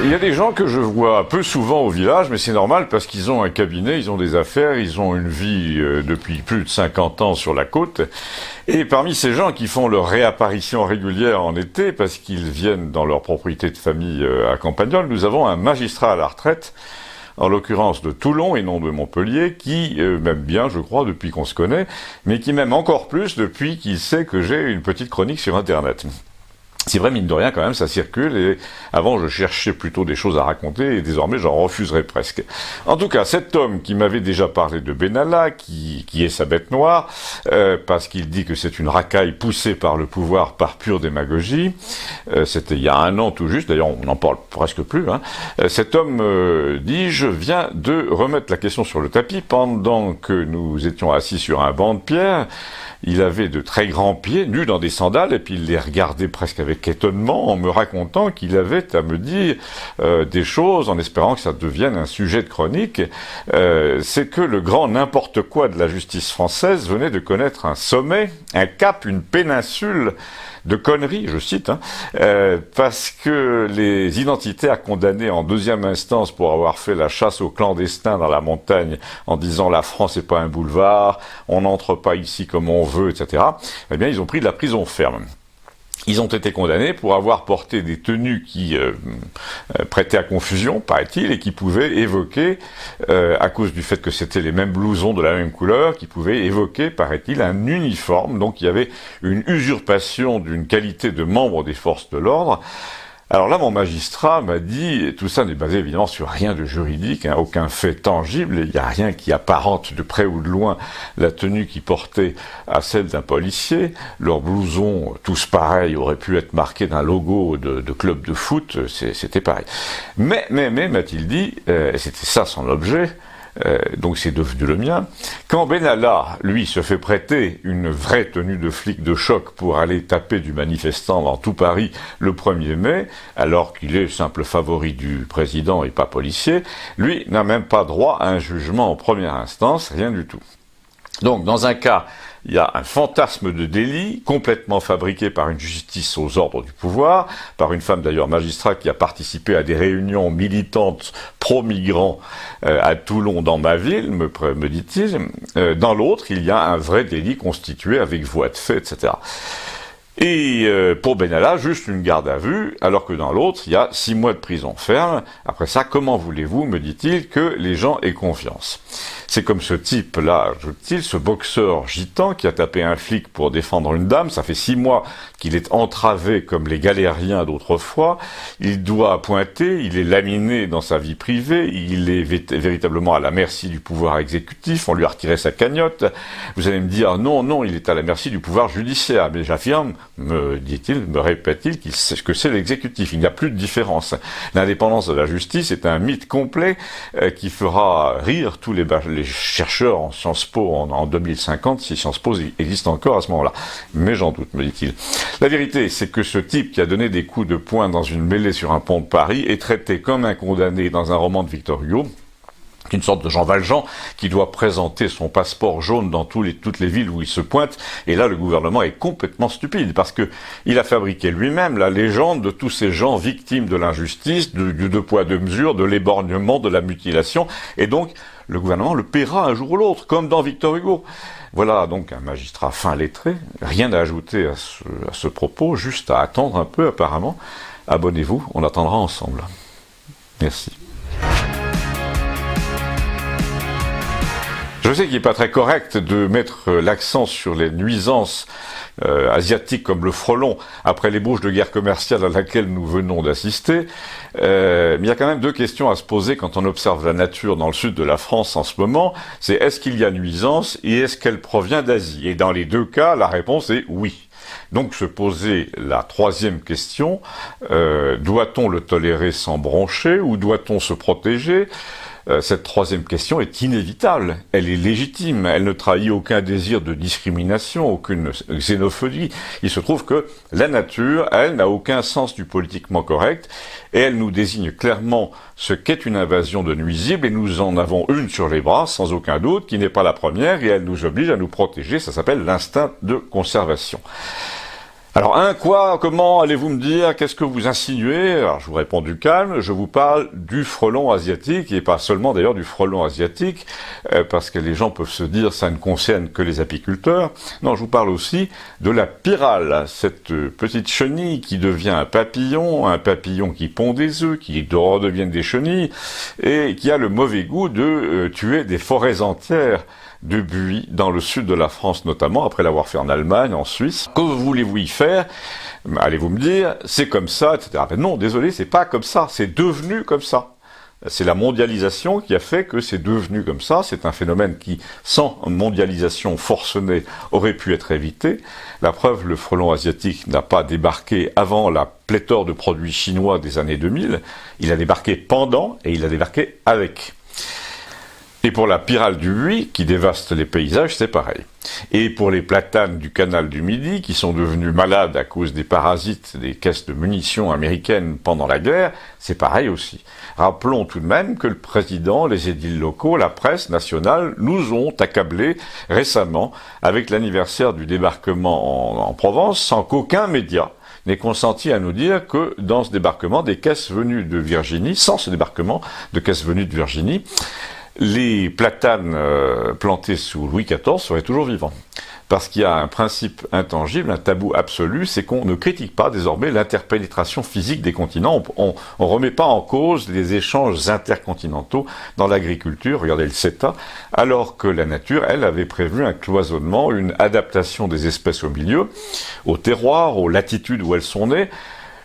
Il y a des gens que je vois peu souvent au village, mais c'est normal parce qu'ils ont un cabinet, ils ont des affaires, ils ont une vie depuis plus de 50 ans sur la côte. Et parmi ces gens qui font leur réapparition régulière en été, parce qu'ils viennent dans leur propriété de famille à Campagnol, nous avons un magistrat à la retraite, en l'occurrence de Toulon et non de Montpellier, qui m'aime bien, je crois, depuis qu'on se connaît, mais qui m'aime encore plus depuis qu'il sait que j'ai une petite chronique sur Internet. C'est vrai, mine de rien, quand même, ça circule, et avant, je cherchais plutôt des choses à raconter, et désormais, j'en refuserais presque. En tout cas, cet homme qui m'avait déjà parlé de Benalla, qui est sa bête noire, parce qu'il dit que c'est une racaille poussée par le pouvoir par pure démagogie, c'était il y a un an tout juste, d'ailleurs, on n'en parle presque plus, hein. Cet homme dit, je viens de remettre la question sur le tapis pendant que nous étions assis sur un banc de pierre. Il avait de très grands pieds, nus dans des sandales, et puis il les regardait presque avec étonnement en me racontant qu'il avait à me dire des choses en espérant que ça devienne un sujet de chronique. C'est que le grand n'importe quoi de la justice française venait de connaître un sommet, un cap, une péninsule de conneries, je cite, parce que les identitaires condamnés en deuxième instance pour avoir fait la chasse aux clandestins dans la montagne en disant la France n'est pas un boulevard, on n'entre pas ici comme on veut, etc., eh bien ils ont pris de la prison ferme. Ils ont été condamnés pour avoir porté des tenues qui prêtaient à confusion, paraît-il, et qui pouvaient évoquer, à cause du fait que c'était les mêmes blousons de la même couleur, qui pouvaient évoquer, paraît-il, un uniforme. Donc il y avait une usurpation d'une qualité de membre des forces de l'ordre. Alors là, mon magistrat m'a dit, tout ça n'est basé évidemment sur rien de juridique, hein, aucun fait tangible, il n'y a rien qui apparente de près ou de loin la tenue qu'ils portaient à celle d'un policier. Leurs blousons, tous pareils, auraient pu être marqués d'un logo de club de foot, c'était pareil. Mais, m'a-t-il dit, et c'était ça son objet, donc c'est devenu le mien, quand Benalla, lui, se fait prêter une vraie tenue de flic de choc pour aller taper du manifestant dans tout Paris le 1er mai, alors qu'il est simple favori du président et pas policier, lui n'a même pas droit à un jugement en première instance, rien du tout. Donc, dans un cas, il y a un fantasme de délit complètement fabriqué par une justice aux ordres du pouvoir, par une femme d'ailleurs magistrat qui a participé à des réunions militantes pro-migrants à Toulon dans ma ville, me dit-il. Dans l'autre, il y a un vrai délit constitué avec voie de fait, etc. Et pour Benalla, juste une garde à vue, alors que dans l'autre, il y a 6 mois de prison ferme. Après ça, comment voulez-vous, me dit-il, que les gens aient confiance? C'est comme ce type-là, ajoute-t-il, ce boxeur gitan qui a tapé un flic pour défendre une dame. Ça fait 6 mois qu'il est entravé comme les galériens d'autrefois. Il doit pointer, il est laminé dans sa vie privée, il est véritablement à la merci du pouvoir exécutif, on lui a retiré sa cagnotte. Vous allez me dire, non, il est à la merci du pouvoir judiciaire. Mais j'affirme, me dit-il, me répète-t-il, que c'est l'exécutif. Il n'y a plus de différence. L'indépendance de la justice est un mythe complet qui fera rire tous les chercheurs en Sciences Po en 2050, si Sciences Po existe encore à ce moment-là. Mais j'en doute, me dit-il. La vérité, c'est que ce type qui a donné des coups de poing dans une mêlée sur un pont de Paris est traité comme un condamné dans un roman de Victor Hugo, une sorte de Jean Valjean qui doit présenter son passeport jaune dans toutes les villes où il se pointe. Et là, le gouvernement est complètement stupide parce que il a fabriqué lui-même la légende de tous ces gens victimes de l'injustice, du deux poids deux mesures, de l'éborgnement, de la mutilation. Et donc, le gouvernement le paiera un jour ou l'autre, comme dans Victor Hugo. Voilà donc un magistrat fin lettré. Rien à ajouter à ce propos, juste à attendre un peu apparemment. Abonnez-vous, on attendra ensemble. Merci. Je sais qu'il n'est pas très correct de mettre l'accent sur les nuisances asiatiques comme le frelon après l'ébauche de guerre commerciale à laquelle nous venons d'assister, mais il y a quand même 2 questions à se poser quand on observe la nature dans le sud de la France en ce moment. C'est est-ce qu'il y a nuisance et est-ce qu'elle provient d'Asie? Et dans les 2 cas, la réponse est oui. Donc se poser la 3e question, doit-on le tolérer sans broncher ou doit-on se protéger? Cette 3e question est inévitable, elle est légitime, elle ne trahit aucun désir de discrimination, aucune xénophobie. Il se trouve que la nature, elle, n'a aucun sens du politiquement correct, et elle nous désigne clairement ce qu'est une invasion de nuisibles, et nous en avons une sur les bras, sans aucun doute, qui n'est pas la première, et elle nous oblige à nous protéger, ça s'appelle l'instinct de conservation. Alors, quoi, comment allez-vous me dire, qu'est-ce que vous insinuez? Alors, je vous réponds du calme, je vous parle du frelon asiatique, et pas seulement d'ailleurs du frelon asiatique, parce que les gens peuvent se dire ça ne concerne que les apiculteurs. Non, je vous parle aussi de la pyrale, cette petite chenille qui devient un papillon qui pond des œufs, qui redeviennent des chenilles, et qui a le mauvais goût de tuer des forêts entières de buis dans le sud de la France notamment, après l'avoir fait en Allemagne, en Suisse. Que voulez-vous y faire? Allez-vous me dire, c'est comme ça, etc. Ben non, désolé, c'est pas comme ça, c'est devenu comme ça. C'est la mondialisation qui a fait que c'est devenu comme ça. C'est un phénomène qui, sans mondialisation forcenée, aurait pu être évité. La preuve, le frelon asiatique n'a pas débarqué avant la pléthore de produits chinois des années 2000. Il a débarqué pendant et il a débarqué avec. Et pour la pyrale du buis, qui dévaste les paysages, c'est pareil. Et pour les platanes du canal du Midi, qui sont devenus malades à cause des parasites des caisses de munitions américaines pendant la guerre, c'est pareil aussi. Rappelons tout de même que le président, les édiles locaux, la presse nationale nous ont accablés récemment avec l'anniversaire du débarquement en Provence, sans qu'aucun média n'ait consenti à nous dire que dans ce débarquement, des caisses venues de Virginie, sans ce débarquement de caisses venues de Virginie, les platanes plantés sous Louis XIV seraient toujours vivants. Parce qu'il y a un principe intangible, un tabou absolu, c'est qu'on ne critique pas désormais l'interpénétration physique des continents. On remet pas en cause les échanges intercontinentaux dans l'agriculture, regardez le CETA, alors que la nature, elle, avait prévu un cloisonnement, une adaptation des espèces au milieu, au terroir, aux latitudes où elles sont nées.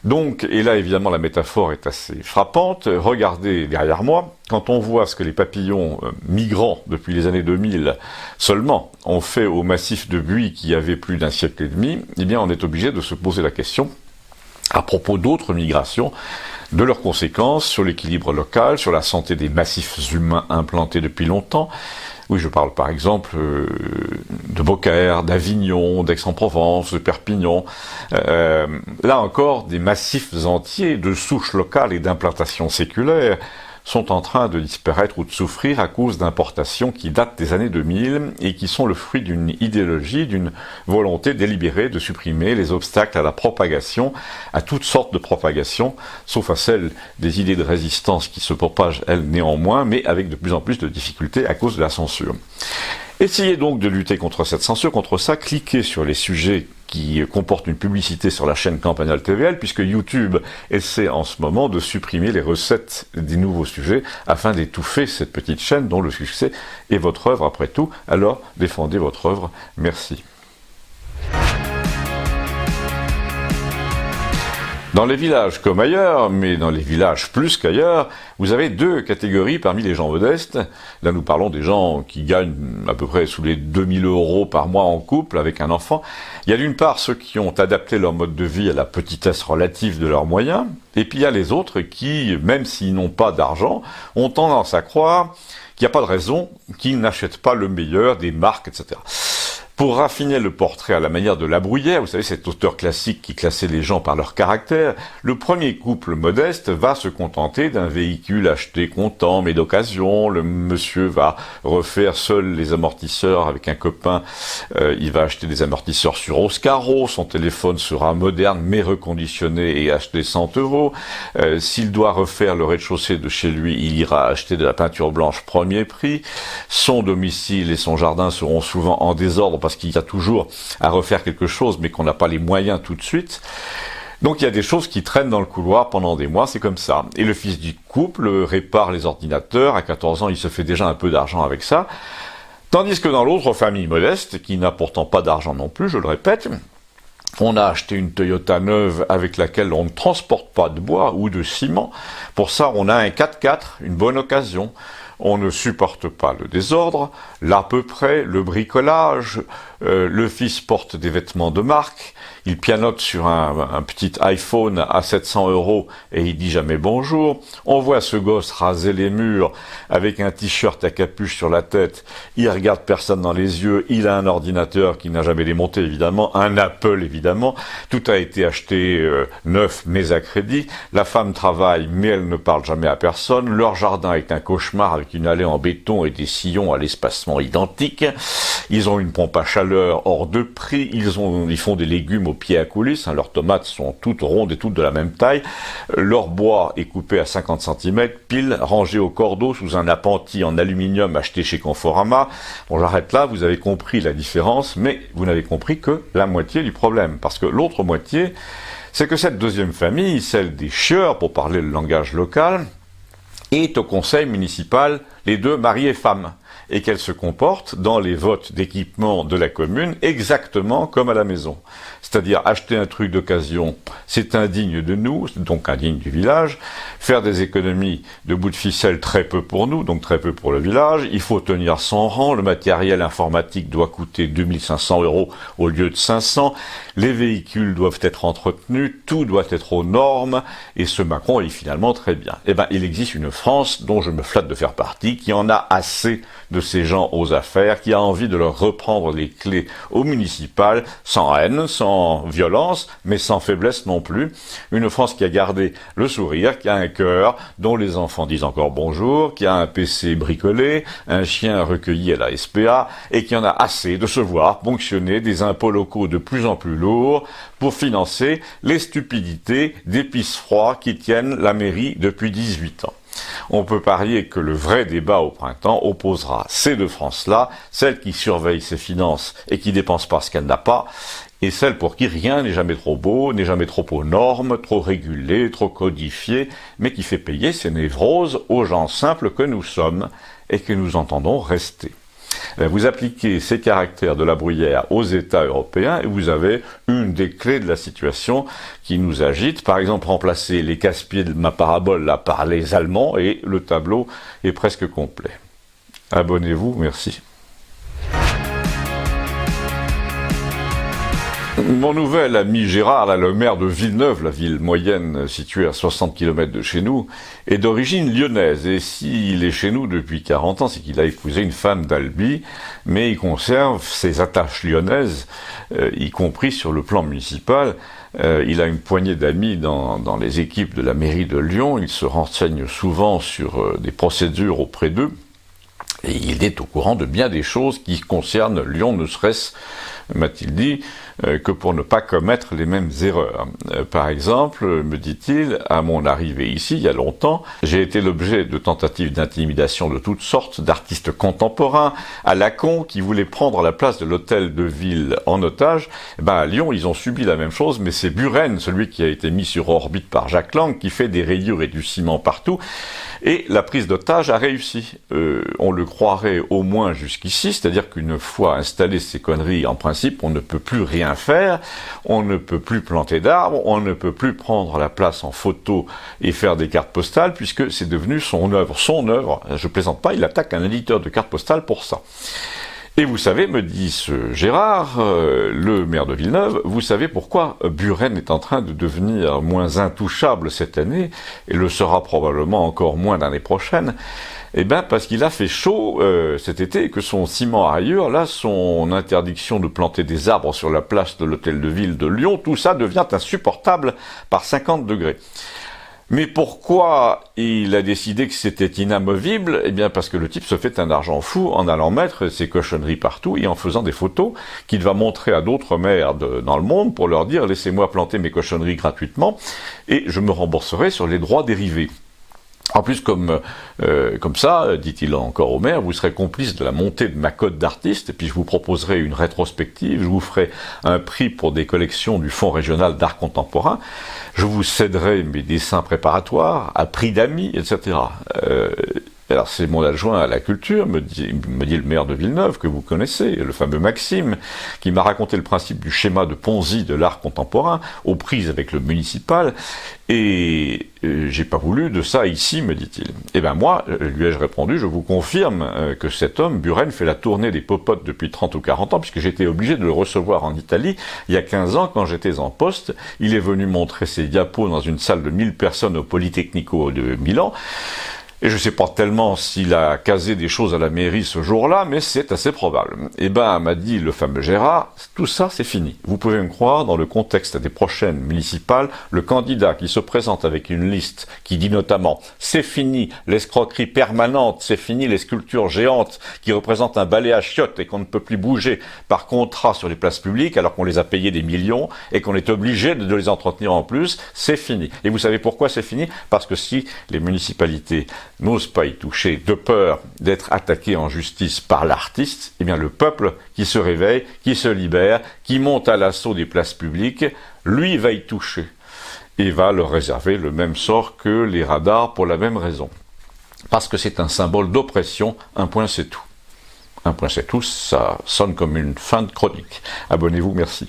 Donc, et là évidemment la métaphore est assez frappante, regardez derrière moi, quand on voit ce que les papillons migrants depuis les années 2000 seulement ont fait au massif de buis qui avait plus d'un siècle et demi, eh bien on est obligé de se poser la question à propos d'autres migrations, de leurs conséquences sur l'équilibre local, sur la santé des massifs humains implantés depuis longtemps. Oui, je parle par exemple de Beaucaire, d'Avignon, d'Aix-en-Provence, de Perpignan. Là encore, des massifs entiers de souches locales et d'implantations séculaires sont en train de disparaître ou de souffrir à cause d'importations qui datent des années 2000 et qui sont le fruit d'une idéologie, d'une volonté délibérée de supprimer les obstacles à la propagation, à toutes sortes de propagations, sauf à celles des idées de résistance qui se propagent, elles, néanmoins, mais avec de plus en plus de difficultés à cause de la censure. Essayez donc de lutter contre cette censure, contre ça, cliquez sur les sujets qui comportent une publicité sur la chaîne Campagnol TVL, puisque YouTube essaie en ce moment de supprimer les recettes des nouveaux sujets afin d'étouffer cette petite chaîne dont le succès est votre œuvre après tout. Alors défendez votre œuvre. Merci. Dans les villages comme ailleurs, mais dans les villages plus qu'ailleurs, vous avez deux catégories parmi les gens modestes. Là, nous parlons des gens qui gagnent à peu près sous les 2000 € par mois en couple avec un enfant. Il y a d'une part ceux qui ont adapté leur mode de vie à la petitesse relative de leurs moyens, et puis il y a les autres qui, même s'ils n'ont pas d'argent, ont tendance à croire qu'il n'y a pas de raison qu'ils n'achètent pas le meilleur des marques, etc. Pour raffiner le portrait à la manière de La Bruyère, vous savez, cet auteur classique qui classait les gens par leur caractère, le premier couple modeste va se contenter d'un véhicule acheté comptant, mais d'occasion. Le monsieur va refaire seul les amortisseurs avec un copain. Il va acheter des amortisseurs sur Oscaro. Son téléphone sera moderne, mais reconditionné et acheté 100 €. S'il doit refaire le rez-de-chaussée de chez lui, il ira acheter de la peinture blanche premier prix. Son domicile et son jardin seront souvent en désordre parce qu'il y a toujours à refaire quelque chose, mais qu'on n'a pas les moyens tout de suite. Donc il y a des choses qui traînent dans le couloir pendant des mois, c'est comme ça. Et le fils du couple répare les ordinateurs, à 14 ans il se fait déjà un peu d'argent avec ça. Tandis que dans l'autre famille modeste, qui n'a pourtant pas d'argent non plus, je le répète, on a acheté une Toyota neuve avec laquelle on ne transporte pas de bois ou de ciment. Pour ça, on a un 4x4, une bonne occasion. On ne supporte pas le désordre, l'à peu près, le bricolage. Le fils porte des vêtements de marque. Il pianote sur un petit iPhone à 700 € et il dit jamais bonjour. On voit ce gosse raser les murs avec un t-shirt à capuche sur la tête. Il regarde personne dans les yeux. Il a un ordinateur qui n'a jamais démonté, évidemment. Un Apple, évidemment. Tout a été acheté neuf, mais à crédit. La femme travaille, mais elle ne parle jamais à personne. Leur jardin est un cauchemar avec avec une allée en béton et des sillons à l'espacement identique. Ils ont une pompe à chaleur hors de prix. Ils font des légumes au pied à coulisses. Leurs tomates sont toutes rondes et toutes de la même taille. Leur bois est coupé à 50 cm, pile, rangé au cordeau sous un appentis en aluminium acheté chez Conforama. Bon, j'arrête là, vous avez compris la différence, mais vous n'avez compris que la moitié du problème. Parce que l'autre moitié, c'est que cette deuxième famille, celle des chieurs, pour parler le langage local, est au conseil municipal les deux mari et femme, et qu'elle se comporte dans les votes d'équipement de la commune exactement comme à la maison. C'est-à-dire acheter un truc d'occasion, c'est indigne de nous, donc indigne du village. Faire des économies de bout de ficelle, très peu pour nous, donc très peu pour le village. Il faut tenir son rang, le matériel informatique doit coûter 2500 € au lieu de 500. Les véhicules doivent être entretenus, tout doit être aux normes, et ce Macron est finalement très bien. Eh ben, il existe une France dont je me flatte de faire partie, qui en a assez de ces gens aux affaires, qui a envie de leur reprendre les clés au municipal, sans haine, sans violence, mais sans faiblesse non plus. Une France qui a gardé le sourire, qui a un cœur, dont les enfants disent encore bonjour, qui a un PC bricolé, un chien recueilli à la SPA, et qui en a assez de se voir ponctionner des impôts locaux de plus en plus lourds pour financer les stupidités des pisse-froids qui tiennent la mairie depuis 18 ans. On peut parier que le vrai débat au printemps opposera ces deux France-là, celle qui surveille ses finances et qui dépense pas ce qu'elle n'a pas, et celle pour qui rien n'est jamais trop beau, n'est jamais trop aux normes, trop régulé, trop codifié, mais qui fait payer ses névroses aux gens simples que nous sommes et que nous entendons rester. Vous appliquez ces caractères de la Bruyère aux États européens et vous avez une des clés de la situation qui nous agite. Par exemple, remplacer les casse-pieds de ma parabole là par les Allemands et le tableau est presque complet. Abonnez-vous, merci. Mon nouvel ami Gérard, là, le maire de Villeneuve, la ville moyenne située à 60 km de chez nous, est d'origine lyonnaise. Et s'il est chez nous depuis 40 ans, c'est qu'il a épousé une femme d'Albi, mais il conserve ses attaches lyonnaises, y compris sur le plan municipal. Il a une poignée d'amis dans les équipes de la mairie de Lyon. Il se renseigne souvent sur des procédures auprès d'eux. Et il est au courant de bien des choses qui concernent Lyon, ne serait-ce, m'a-t-il dit, que pour ne pas commettre les mêmes erreurs. Par exemple, me dit-il, à mon arrivée ici, il y a longtemps, j'ai été l'objet de tentatives d'intimidation de toutes sortes, d'artistes contemporains, à Lacan, qui voulaient prendre la place de l'hôtel de ville en otage. À Lyon, ils ont subi la même chose, mais c'est Buren, celui qui a été mis sur orbite par Jacques Lang, qui fait des rayures et du ciment partout, et la prise d'otage a réussi. On le croirait au moins jusqu'ici, c'est-à-dire qu'une fois installées ces conneries, en principe, on ne peut plus rien faire, on ne peut plus planter d'arbres, on ne peut plus prendre la place en photo et faire des cartes postales, puisque c'est devenu son œuvre. Son œuvre, je plaisante pas, il attaque un éditeur de cartes postales pour ça. Et vous savez, me dit ce Gérard, le maire de Villeneuve, vous savez pourquoi Buren est en train de devenir moins intouchable cette année, et le sera probablement encore moins l'année prochaine? Eh bien, parce qu'il a fait chaud cet été, et que son ciment à rayures, là, son interdiction de planter des arbres sur la place de l'hôtel de ville de Lyon, tout ça devient insupportable par 50 degrés. Mais pourquoi il a décidé que c'était inamovible? Eh bien parce que le type se fait un argent fou en allant mettre ses cochonneries partout et en faisant des photos qu'il va montrer à d'autres maires dans le monde pour leur dire « Laissez-moi planter mes cochonneries gratuitement et je me rembourserai sur les droits dérivés ». En plus, comme ça, dit-il encore au maire, vous serez complice de la montée de ma cote d'artiste, et puis je vous proposerai une rétrospective, je vous ferai un prix pour des collections du Fonds régional d'art contemporain, je vous céderai mes dessins préparatoires à prix d'amis, etc. Alors c'est mon adjoint à la culture, me dit le maire de Villeneuve, que vous connaissez, le fameux Maxime, qui m'a raconté le principe du schéma de Ponzi de l'art contemporain, aux prises avec le municipal, et j'ai pas voulu de ça ici, me dit-il. Eh ben moi, lui ai-je répondu, je vous confirme que cet homme, Buren, fait la tournée des popotes depuis 30 ou 40 ans, puisque j'étais obligé de le recevoir en Italie il y a 15 ans quand j'étais en poste. Il est venu montrer ses diapos dans une salle de 1000 personnes au Politecnico de Milan. Et je ne sais pas tellement s'il a casé des choses à la mairie ce jour-là, mais c'est assez probable. Eh ben, m'a dit le fameux Gérard, tout ça c'est fini. Vous pouvez me croire, dans le contexte des prochaines municipales, le candidat qui se présente avec une liste qui dit notamment « c'est fini l'escroquerie permanente, c'est fini les sculptures géantes qui représentent un balai à chiottes et qu'on ne peut plus bouger par contrat sur les places publiques alors qu'on les a payés des millions et qu'on est obligé de les entretenir en plus, c'est fini. » Et vous savez pourquoi c'est fini? Parce que si les municipalités n'ose pas y toucher, de peur d'être attaqué en justice par l'artiste, eh bien le peuple qui se réveille, qui se libère, qui monte à l'assaut des places publiques, lui va y toucher et va leur réserver le même sort que les radars pour la même raison. Parce que c'est un symbole d'oppression, un point c'est tout. Un point c'est tout, ça sonne comme une fin de chronique. Abonnez-vous, merci.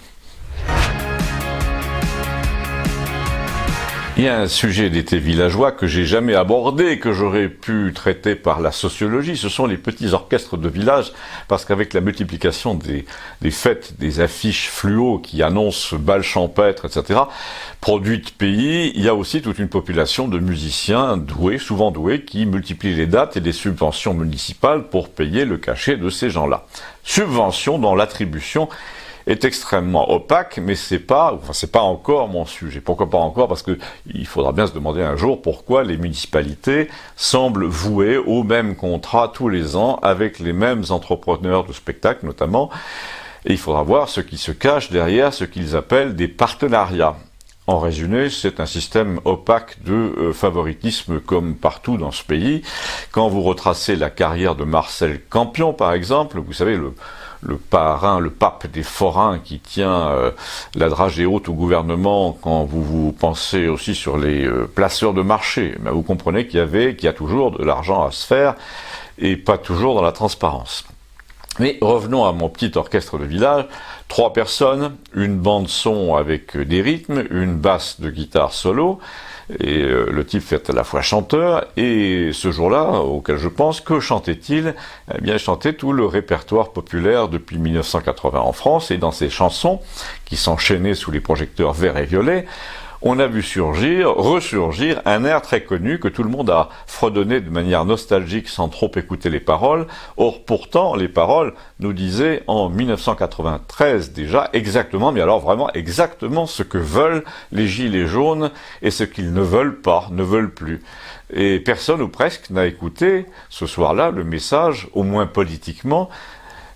Il y a un sujet d'été villageois que j'ai jamais abordé, que j'aurais pu traiter par la sociologie, ce sont les petits orchestres de village, parce qu'avec la multiplication des fêtes, des affiches fluo qui annoncent bal champêtre, etc., produits de pays, il y a aussi toute une population de musiciens doués, souvent doués, qui multiplient les dates et les subventions municipales pour payer le cachet de ces gens-là. Subventions dont l'attribution est extrêmement opaque, mais c'est pas encore mon sujet. Pourquoi pas encore? Parce que il faudra bien se demander un jour pourquoi les municipalités semblent vouées au même contrat tous les ans avec les mêmes entrepreneurs de spectacles notamment. Et il faudra voir ce qui se cache derrière ce qu'ils appellent des partenariats. En résumé, c'est un système opaque de favoritisme comme partout dans ce pays. Quand vous retracez la carrière de Marcel Campion, par exemple, vous savez, le parrain, le pape des forains qui tient la dragée haute au gouvernement quand vous pensez aussi sur les placeurs de marché, ben vous comprenez qu'il y a toujours de l'argent à se faire et pas toujours dans la transparence. Mais revenons à mon petit orchestre de village. 3 personnes, une bande son avec des rythmes, une basse de guitare solo, et le type fait à la fois chanteur, et ce jour-là, auquel je pense, que chantait-il? Eh bien, il chantait tout le répertoire populaire depuis 1980 en France, et dans ces chansons, qui s'enchaînaient sous les projecteurs verts et violets, on a vu ressurgir un air très connu que tout le monde a fredonné de manière nostalgique sans trop écouter les paroles. Or, pourtant, les paroles nous disaient en 1993 déjà exactement, mais alors vraiment exactement ce que veulent les gilets jaunes et ce qu'ils ne veulent pas, ne veulent plus. Et personne ou presque n'a écouté ce soir-là le message, au moins politiquement.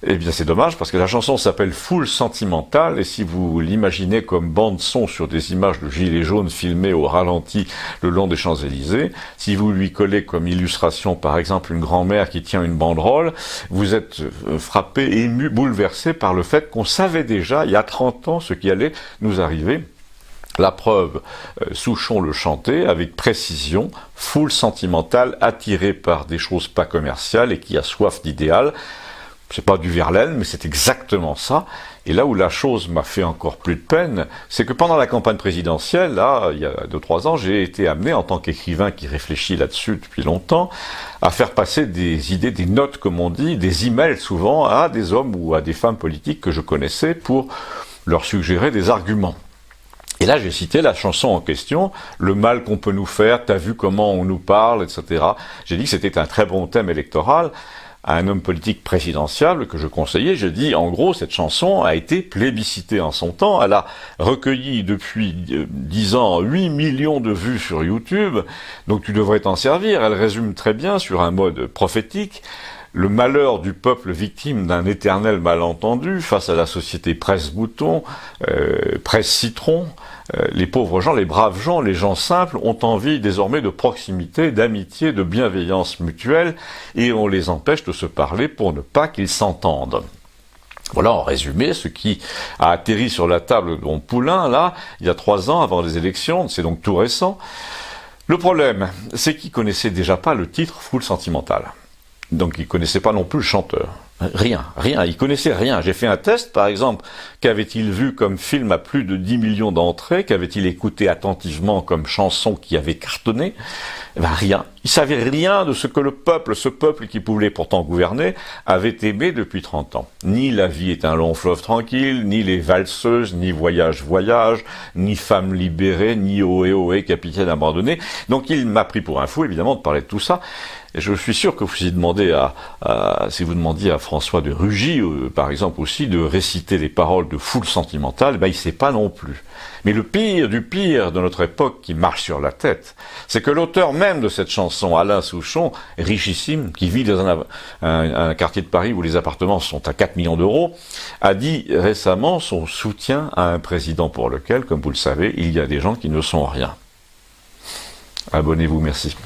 Eh bien, c'est dommage parce que la chanson s'appelle Foule sentimentale et si vous l'imaginez comme bande-son sur des images de gilets jaunes filmées au ralenti le long des Champs-Élysées, si vous lui collez comme illustration, par exemple, une grand-mère qui tient une banderole, vous êtes frappé, ému, bouleversé par le fait qu'on savait déjà, il y a 30 ans, ce qui allait nous arriver. La preuve, Souchon le chantait avec précision, foule sentimentale attirée par des choses pas commerciales et qui a soif d'idéal. C'est pas du Verlaine, mais c'est exactement ça. Et là où la chose m'a fait encore plus de peine, c'est que pendant la campagne présidentielle, là, il y a 2-3 ans, j'ai été amené, en tant qu'écrivain qui réfléchit là-dessus depuis longtemps, à faire passer des idées, des notes, comme on dit, des emails souvent, à des hommes ou à des femmes politiques que je connaissais pour leur suggérer des arguments. Et là, j'ai cité la chanson en question, le mal qu'on peut nous faire, t'as vu comment on nous parle, etc. J'ai dit que c'était un très bon thème électoral, à un homme politique présidentiable que je conseillais, je dis, en gros, cette chanson a été plébiscitée en son temps, elle a recueilli depuis 10 ans 8 millions de vues sur YouTube, donc tu devrais t'en servir, elle résume très bien sur un mode prophétique le malheur du peuple victime d'un éternel malentendu face à la société presse-bouton, presse-citron. Les pauvres gens, les braves gens, les gens simples ont envie désormais de proximité, d'amitié, de bienveillance mutuelle, et on les empêche de se parler pour ne pas qu'ils s'entendent. Voilà en résumé ce qui a atterri sur la table de mon poulain, là, il y a 3 ans avant les élections, c'est donc tout récent. Le problème, c'est qu'ils connaissaient déjà pas le titre Foule sentimentale. Donc ils connaissaient pas non plus le chanteur. Rien, il connaissait rien. J'ai fait un test, par exemple, qu'avait-il vu comme film à plus de 10 millions d'entrées, qu'avait-il écouté attentivement comme chanson qui avait cartonné? Eh ben, rien. Il savait rien de ce que le peuple, ce peuple qui pouvait pourtant gouverner, avait aimé depuis 30 ans. Ni La vie est un long fleuve tranquille, ni Les valseuses, ni Voyage, voyage, ni Femme libérée, ni Ohé, ohé, capitaine abandonné. Donc il m'a pris pour un fou, évidemment, de parler de tout ça. Et je suis sûr que si vous demandiez à François de Rugy, par exemple aussi, de réciter les paroles de Foule sentimentale, ben il sait pas non plus. Mais le pire du pire de notre époque qui marche sur la tête, c'est que l'auteur même de cette chanson, Alain Souchon, richissime, qui vit dans un quartier de Paris où les appartements sont à 4 millions d'euros, a dit récemment son soutien à un président pour lequel, comme vous le savez, il y a des gens qui ne sont rien. Abonnez-vous, merci.